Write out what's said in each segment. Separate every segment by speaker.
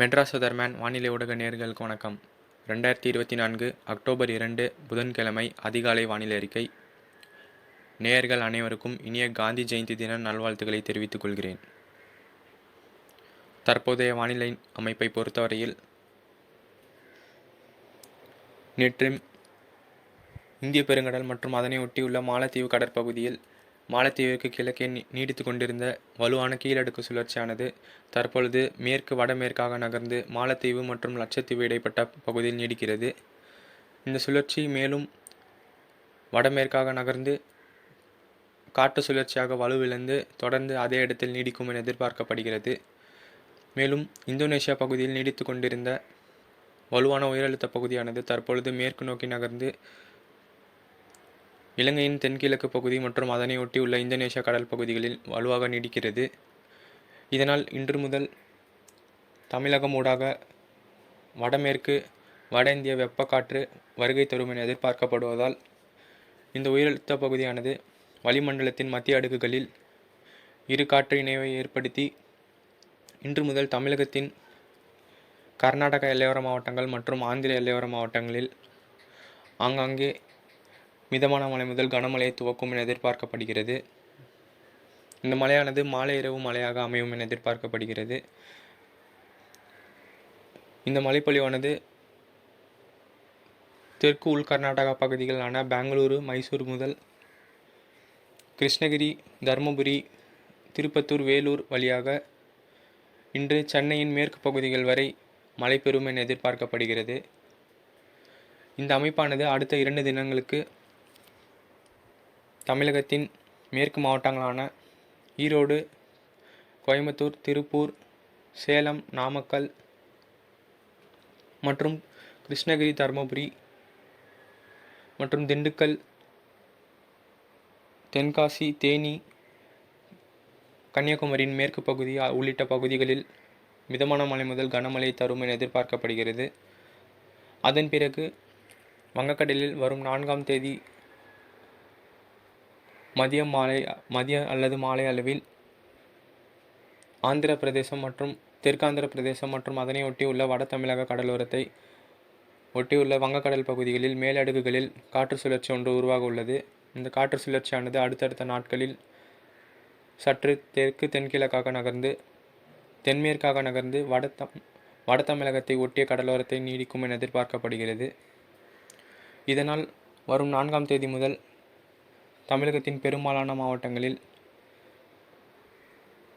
Speaker 1: Madras weatherman வானிலை ஊடக நேயர்களுக்கு வணக்கம். 2024 அக்டோபர் 2 புதன்கிழமை அதிகாலை வானிலை அறிக்கை. நேயர்கள் அனைவருக்கும் இனிய காந்தி ஜெயந்தி தின நல்வாழ்த்துக்களை தெரிவித்துக் கொள்கிறேன். தற்போதைய வானிலை அமைப்பை பொறுத்தவரையில் நேற்று இந்திய பெருங்கடல் மற்றும் அதனை ஒட்டியுள்ள மாலத்தீவு கடற்பகுதியில் மாலத்தீவிற்கு கிழக்கே நீடித்து கொண்டிருந்த வலுவான கீழடுக்கு சுழற்சியானது தற்பொழுது மேற்கு வடமேற்காக நகர்ந்து மாலத்தீவு மற்றும் லட்சத்தீவு இடைப்பட்ட பகுதியில் நீடிக்கிறது. இந்த சுழற்சி மேலும் வடமேற்காக நகர்ந்து காற்று சுழற்சியாக வலுவிழந்து தொடர்ந்து அதே இடத்தில் நீடிக்கும் என எதிர்பார்க்கப்படுகிறது. மேலும் இந்தோனேஷியா பகுதியில் நீடித்து கொண்டிருந்த வலுவான உயரழுத்த பகுதியானது தற்பொழுது மேற்கு நோக்கி நகர்ந்து இலங்கையின் தென்கிழக்கு பகுதி மற்றும் அதனை ஒட்டியுள்ள இந்தோனேஷியா கடல் பகுதிகளில் வலுவாக நீடிக்கிறது. இதனால் இன்று முதல் தமிழகம் ஊடாக வடமேற்கு வட இந்திய வெப்பக்காற்று வருகை தரும் என எதிர்பார்க்கப்படுவதால் இந்த உயரழுத்த பகுதியானது வளிமண்டலத்தின் மத்திய அடுக்குகளில் இரு காற்று இணைவை ஏற்படுத்தி இன்று முதல் தமிழகத்தின் கர்நாடக எல்லையோர மாவட்டங்கள் மற்றும் ஆந்திர எல்லையோர மாவட்டங்களில் ஆங்காங்கே மிதமான மழை முதல் கனமழையை துவக்கும் என எதிர்பார்க்கப்படுகிறது. இந்த மழையானது மாலை இரவு மழையாக அமையும் என எதிர்பார்க்கப்படுகிறது. இந்த மழைப்பொழிவானது தெற்கு உள் கர்நாடகா பகுதிகளான பெங்களூரு, மைசூர் முதல் கிருஷ்ணகிரி, தருமபுரி, திருப்பத்தூர், வேலூர் வழியாக இன்று சென்னையின் மேற்கு பகுதிகள் வரை மழை பெறும் என எதிர்பார்க்கப்படுகிறது. இந்த அமைப்பானது அடுத்த 2 தினங்களுக்கு தமிழகத்தின் மேற்கு மாவட்டங்களான ஈரோடு, கோயம்புத்தூர், திருப்பூர், சேலம், நாமக்கல் மற்றும் கிருஷ்ணகிரி, தருமபுரி மற்றும் திண்டுக்கல், தென்காசி, தேனி, கன்னியாகுமரியின் மேற்கு பகுதி உள்ளிட்ட பகுதிகளில் மிதமான மழை முதல் கனமழை தரும் என எதிர்பார்க்கப்படுகிறது. அதன் பிறகு வங்கக்கடலில் வரும் 4ஆம் தேதி மதிய அல்லது மாலை அளவில் ஆந்திர பிரதேசம் மற்றும் தெற்காந்திர பிரதேசம் மற்றும் அதனை ஒட்டியுள்ள வட தமிழக கடலோரத்தை ஒட்டியுள்ள வங்கக்கடல் பகுதிகளில் மேலடுக்குகளில் காற்று சுழற்சி ஒன்று உருவாக உள்ளது. இந்த காற்று சுழற்சியானது அடுத்தடுத்த நாட்களில் சற்று தெற்கு தென்கிழக்காக நகர்ந்து தென்மேற்காக நகர்ந்து வட தமிழகத்தை ஒட்டிய கடலோரத்தை நீடிக்கும் என எதிர்பார்க்கப்படுகிறது. இதனால் வரும் 4ஆம் தேதி முதல் தமிழகத்தின் பெரும்பாலான மாவட்டங்களில்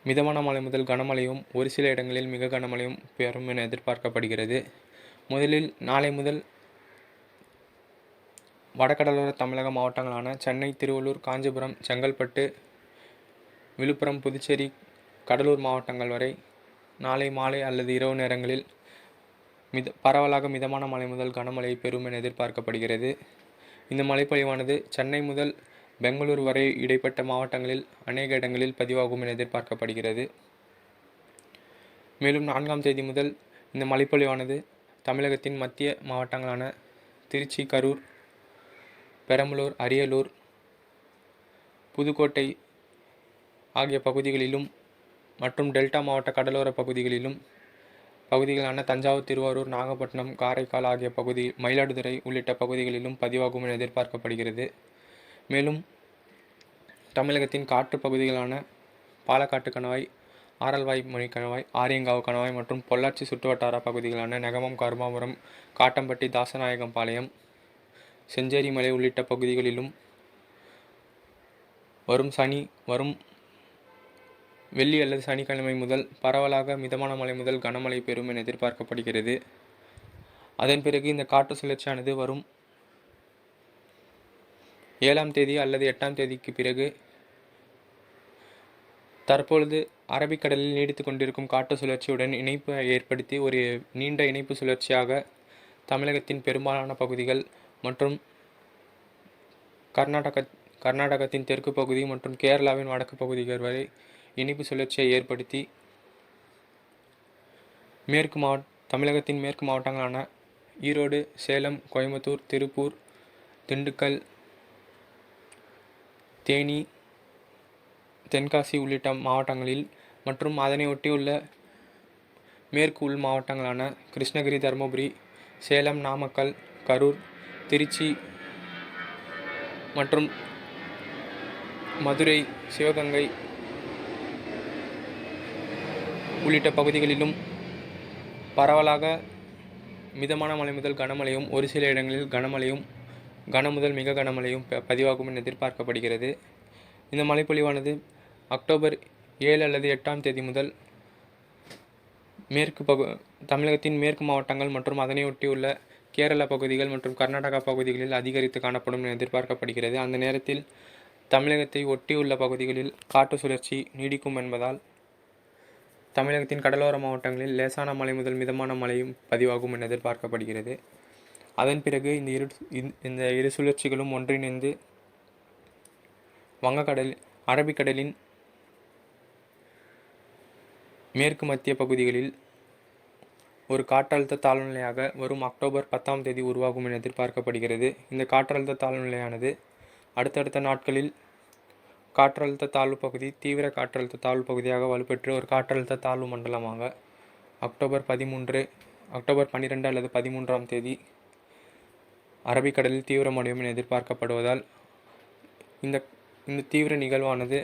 Speaker 1: மிதமான மழை முதல் கனமழையும் ஒரு சில இடங்களில் மிக கனமழையும் பெறும் என எதிர்பார்க்கப்படுகிறது. முதலில் நாளை முதல் வடகடலோர தமிழக மாவட்டங்களான சென்னை, திருவள்ளூர், காஞ்சிபுரம், செங்கல்பட்டு, விழுப்புரம், புதுச்சேரி, கடலூர் மாவட்டங்கள் வரை நாளை மாலை அல்லது இரவு நேரங்களில் பரவலாக மிதமான மழை முதல் கனமழை பெறும் என எதிர்பார்க்கப்படுகிறது. இந்த மழைப்பொழிவானது சென்னை முதல் பெங்களூர் வரை இடைப்பட்ட மாவட்டங்களில் அநேக இடங்களில் பதிவாகும் என எதிர்பார்க்கப்படுகிறது. மேலும் 4ஆம் தேதி முதல் இந்த மழைப்பொழிவானது தமிழகத்தின் மத்திய மாவட்டங்களான திருச்சி, கரூர், பெரம்பலூர், அரியலூர், புதுக்கோட்டை ஆகிய பகுதிகளிலும் மற்றும் டெல்டா மாவட்ட கடலோர பகுதிகளான தஞ்சாவூர், திருவாரூர், நாகப்பட்டினம், காரைக்கால் ஆகிய மயிலாடுதுறை உள்ளிட்ட பகுதிகளிலும் பதிவாகும் என எதிர்பார்க்கப்படுகிறது. மேலும் தமிழகத்தின் காற்று பகுதிகளான பாலக்காட்டு கணவாய், ஆரல்வாய்மொழி கணவாய், ஆரியங்காவு கணவாய் மற்றும் பொள்ளாச்சி சுற்றுவட்டார பகுதிகளான நெகமம், கருமாபுரம், காட்டம்பட்டி, தாசநாயகம்பாளையம், செஞ்சேரிமலை உள்ளிட்ட பகுதிகளிலும் வரும் வெள்ளி அல்லது சனிக்கிழமை முதல் பரவலாக மிதமான மழை முதல் கனமழை பெறும் என எதிர்பார்க்கப்படுகிறது. அதன் பிறகு இந்த காற்று சுழற்சியானது வரும் 7ஆம் தேதி அல்லது 8ஆம் தேதிக்கு பிறகு தற்பொழுது அரபிக்கடலில் நீடித்து கொண்டிருக்கும் காற்று சுழற்சியுடன் இணைப்பு ஏற்படுத்தி ஒரு நீண்ட இணைப்பு சுழற்சியாக தமிழகத்தின் பெரும்பாலான பகுதிகள் மற்றும் கர்நாடகத்தின் தெற்கு பகுதி மற்றும் கேரளாவின் வடக்கு பகுதிகள் வரை இணைப்பு சுழற்சியை ஏற்படுத்தி தமிழகத்தின் மேற்கு மாவட்டங்களான ஈரோடு, சேலம், கோயம்புத்தூர், திருப்பூர், திண்டுக்கல், தேனி, தென்காசி உள்ளிட்ட மாவட்டங்களில் மற்றும் அதனை ஒட்டியுள்ள மேற்கு உள் மாவட்டங்களான கிருஷ்ணகிரி, தருமபுரி, சேலம், நாமக்கல், கரூர், திருச்சி மற்றும் மதுரை, சிவகங்கை உள்ளிட்ட பகுதிகளிலும் பரவலாக மிதமான மழை முதல் கனமழையும், ஒரு சில இடங்களில் கனமழையும், கனமுதல் மிக கனமழையும் பதிவாகும் என எதிர்பார்க்கப்படுகிறது. இந்த மழைப்பொழிவானது அக்டோபர் 7 அல்லது 8ஆம் தேதி முதல் தமிழகத்தின் மேற்கு மாவட்டங்கள் மற்றும் அதனையொட்டியுள்ள கேரள பகுதிகள் மற்றும் கர்நாடகா பகுதிகளில் அதிகரித்து காணப்படும் என எதிர்பார்க்கப்படுகிறது. அந்த நேரத்தில் தமிழகத்தை ஒட்டியுள்ள பகுதிகளில் காற்று சுழற்சி நீடிக்கும் என்பதால் தமிழகத்தின் கடலோர மாவட்டங்களில் லேசான மழை முதல் மிதமான மழையும் பதிவாகும் என எதிர்பார்க்கப்படுகிறது. அதன் பிறகு இந்த இரு சுழற்சிகளும் ஒன்றிணைந்து வங்கக்கடல், அரபிக்கடலின் மேற்கு மத்திய பகுதிகளில் ஒரு காற்றழுத்த தாழ்வு நிலையாக வரும் அக்டோபர் 10ஆம் தேதி உருவாகும் என எதிர்பார்க்கப்படுகிறது. இந்த காற்றழுத்த தாழ்வு நிலையானது அடுத்தடுத்த நாட்களில் காற்றழுத்த தாழ்வு பகுதி தீவிர காற்றழுத்த தாழ்வு பகுதியாக வலுப்பெற்று ஒரு காற்றழுத்த தாழ்வு மண்டலமாக அக்டோபர் 12 அல்லது 13ஆம் தேதி அரபிக்கடலில் தீவிரமடையும் என எதிர்பார்க்கப்படுவதால் இந்த தீவிர நிகழ்வானது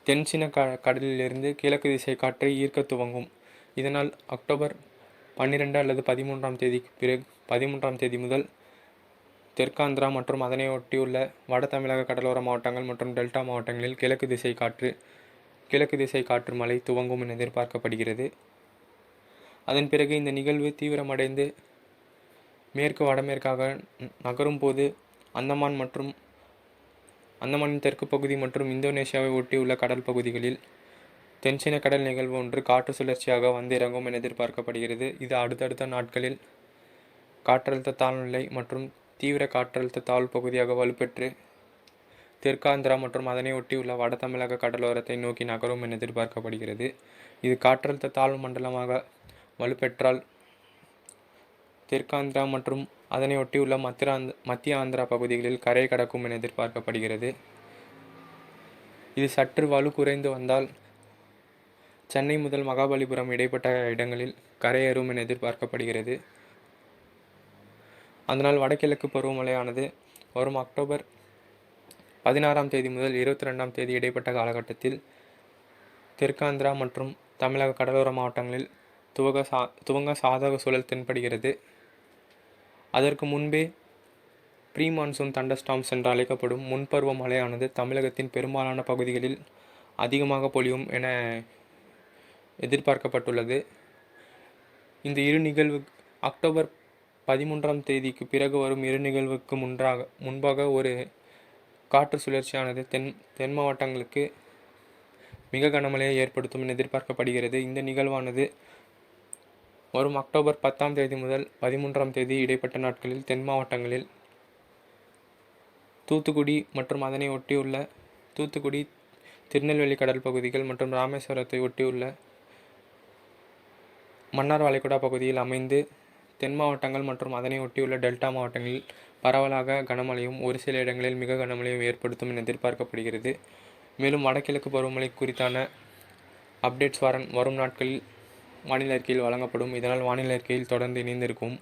Speaker 1: தென்சீன கடலிலிருந்து கிழக்கு திசை காற்றை ஈர்க்க துவங்கும். இதனால் அக்டோபர் 12 அல்லது 13ஆம் தேதி முதல் தெற்காந்திரா மற்றும் அதனை ஒட்டியுள்ள வட தமிழக கடலோர மாவட்டங்கள் மற்றும் டெல்டா மாவட்டங்களில் கிழக்கு திசை காற்று மழை துவங்கும் என எதிர்பார்க்கப்படுகிறது. அதன் பிறகு இந்த நிகழ்வு தீவிரமடைந்து மேற்கு வடமேற்காக நகரும் போது அந்தமானின் தெற்கு பகுதி மற்றும் இந்தோனேஷியாவை ஒட்டியுள்ள கடல் பகுதிகளில் தென்சீன கடல் நிகழ்வு ஒன்று காற்று சுழற்சியாக வந்து இறங்கும் என எதிர்பார்க்கப்படுகிறது. இது அடுத்தடுத்த நாட்களில் காற்றழுத்த தாழ்நிலை மற்றும் தீவிர காற்றழுத்த தாழ்வு பகுதியாக வலுப்பெற்று தெற்காந்திரா மற்றும் அதனை ஒட்டியுள்ள வட தமிழக கடலோரத்தை நோக்கி நகரும் என எதிர்பார்க்கப்படுகிறது. இது காற்றழுத்த தாழ்வு மண்டலமாக வலுப்பெற்றால் தெற்காந்திரா மற்றும் அதனை ஒட்டியுள்ள மத்திய ஆந்திரா பகுதிகளில் கரை கடக்கும் என எதிர்பார்க்கப்படுகிறது. இது சற்று வலு குறைந்து வந்தால் சென்னை முதல் மகாபலிபுரம் இடைப்பட்ட இடங்களில் கரையேறும் என எதிர்பார்க்கப்படுகிறது. அதனால் வடகிழக்கு பருவமழையானது வரும் அக்டோபர் 16ஆம் தேதி முதல் 22ஆம் தேதி இடைப்பட்ட காலகட்டத்தில் தெற்காந்திரா மற்றும் தமிழக கடலோர மாவட்டங்களில் துவங்க சாதக சூழல் தென்படுகிறது. அதற்கு முன்பே ப்ரீ மான்சூன் தண்டர்ஸ்டார்ம்ஸ் என்று அழைக்கப்படும் முன்பருவ மழையானது தமிழகத்தின் பெரும்பாலான பகுதிகளில் அதிகமாக பொழியும் என எதிர்பார்க்கப்பட்டுள்ளது. இந்த இரு நிகழ்வு அக்டோபர் 13ஆம் தேதிக்கு பிறகு வரும் இரு நிகழ்வுக்கு முன்பாக ஒரு காற்று சுழற்சியானது தென் மாவட்டங்களுக்கு மிக கனமழையை ஏற்படுத்தும் என எதிர்பார்க்கப்படுகிறது. இந்த நிகழ்வானது வரும் அக்டோபர் 10ஆம் தேதி முதல் 13ஆம் தேதி இடைப்பட்ட நாட்களில் தென் மாவட்டங்களில் தூத்துக்குடி மற்றும் அதனை ஒட்டியுள்ள தூத்துக்குடி, திருநெல்வேலி கடல் பகுதிகள் மற்றும் ராமேஸ்வரத்தை ஒட்டியுள்ள மன்னார் வளைகுடா பகுதியில் அமைந்து தென் மாவட்டங்கள் மற்றும் அதனை ஒட்டியுள்ள டெல்டா மாவட்டங்களில் பரவலாக கனமழையும் ஒரு சில இடங்களில் மிக கனமழையும் ஏற்படுத்தும் என எதிர்பார்க்கப்படுகிறது. மேலும் வடகிழக்கு பருவமழை குறித்தான அப்டேட்ஸ் வரும் நாட்களில் வானிலை அறிக்கையில் வழங்கப்படும். இதனால் வானிலை அறிக்கையில் தொடர்ந்து இணைந்திருக்கும்.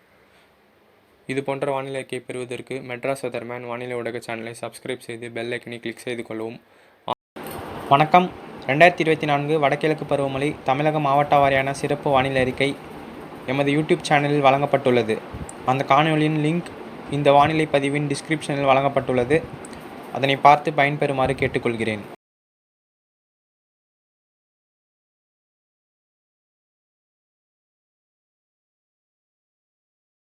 Speaker 1: இது போன்ற வானிலை அறிக்கையை பெறுவதற்கு மெட்ராஸ் வெதர்மேன் வானிலை ஊடக சேனலை சப்ஸ்கிரைப் செய்து பெல் ஐக்கனை கிளிக் செய்து கொள்ளவும். வணக்கம். 2024 வடகிழக்கு பருவமழை தமிழக மாவட்ட வாரியான சிறப்பு வானிலை அறிக்கை எமது யூடியூப் சேனலில் வழங்கப்பட்டுள்ளது. அந்த காணொலியின் லிங்க் இந்த வானிலை பதிவின் டிஸ்கிரிப்ஷனில் வழங்கப்பட்டுள்ளது. அதனை பார்த்து பயன்பெறுமாறு கேட்டுக்கொள்கிறேன்.